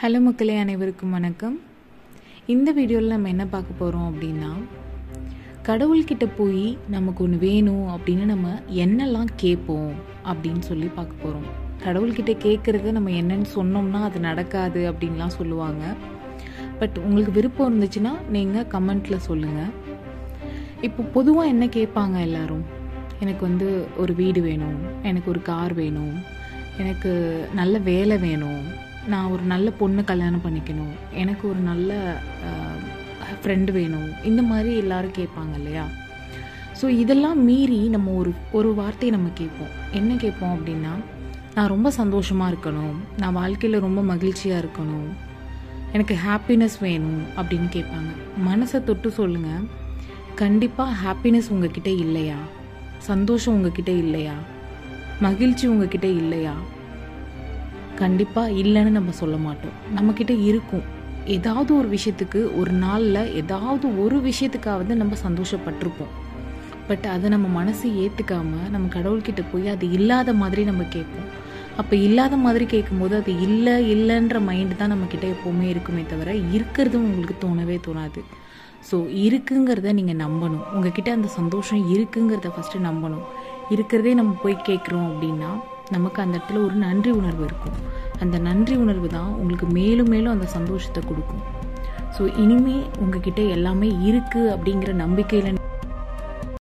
Hello மக்களே, அனைவருக்கும் வணக்கம். இந்த வீடியோவில் நம்ம என்ன பார்க்க போகிறோம் அப்படின்னா, கடவுள்கிட்ட போய் நமக்கு ஒன்று வேணும் அப்படின்னு நம்ம என்னெல்லாம் கேட்போம் அப்படின்னு சொல்லி பார்க்க போகிறோம். கடவுள்கிட்ட கேட்குறது நம்ம என்னன்னு சொன்னோம்னா அது நடக்காது அப்படின்லாம் சொல்லுவாங்க. பட் உங்களுக்கு விருப்பம் இருந்துச்சுன்னா நீங்கள் கமெண்ட்டில் சொல்லுங்கள். இப்போ பொதுவாக என்ன கேட்பாங்க எல்லாரும், எனக்கு ஒரு வீடு வேணும், எனக்கு ஒரு கார் வேணும், எனக்கு நல்ல வேலை வேணும், நான் ஒரு நல்ல பொண்ணு கல்யாணம் பண்ணிக்கணும், எனக்கு ஒரு நல்ல ஃப்ரெண்டு வேணும், இந்த மாதிரி எல்லாரும் கேட்பாங்க இல்லையா? ஸோ இதெல்லாம் மீறி நம்ம ஒரு வார்த்தையை நம்ம கேட்போம். என்ன கேட்போம் அப்படின்னா, நான் ரொம்ப சந்தோஷமாக இருக்கணும், நான் வாழ்க்கையில் ரொம்ப மகிழ்ச்சியாக இருக்கணும், எனக்கு ஹாப்பினஸ் வேணும் அப்படின்னு கேட்பாங்க. மனசை தொட்டு சொல்லுங்கள், கண்டிப்பாக ஹாப்பினஸ் உங்ககிட்ட இல்லையா? சந்தோஷம் உங்ககிட்ட இல்லையா? மகிழ்ச்சி உங்ககிட்ட இல்லையா? கண்டிப்பாக இல்லைன்னு நம்ம சொல்ல மாட்டோம். நம்மக்கிட்ட இருக்கும். ஏதாவது ஒரு விஷயத்துக்கு ஒரு நாளில் ஏதாவது ஒரு விஷயத்துக்காவது நம்ம சந்தோஷப்பட்டிருப்போம். பட் அதை நம்ம மனசு ஏற்றுக்காமல் நம்ம கடவுள்கிட்ட போய் அது இல்லாத மாதிரி நம்ம கேட்போம். அப்போ இல்லாத மாதிரி கேட்கும்போது அது இல்லைன்ற மைண்டு தான் நம்மக்கிட்ட எப்போவுமே இருக்குமே தவிர இருக்கிறதும் உங்களுக்கு தோணவே தோணாது. ஸோ இருக்குங்கிறத நீங்கள் நம்பணும். உங்ககிட்ட அந்த சந்தோஷம் இருக்குங்கிறத ஃபஸ்ட்டு நம்பணும். இருக்கிறதே நம்ம போய் கேட்குறோம் அப்படின்னா நமக்கு அந்த இடத்துல ஒரு நன்றி உணர்வு இருக்கும். அந்த நன்றி உணர்வு தான் உங்களுக்கு மேலும் மேலும் அந்த சந்தோஷத்தை கொடுக்கும். ஸோ இனிமே உங்ககிட்ட எல்லாமே இருக்குது அப்படிங்கிற நம்பிக்கையில்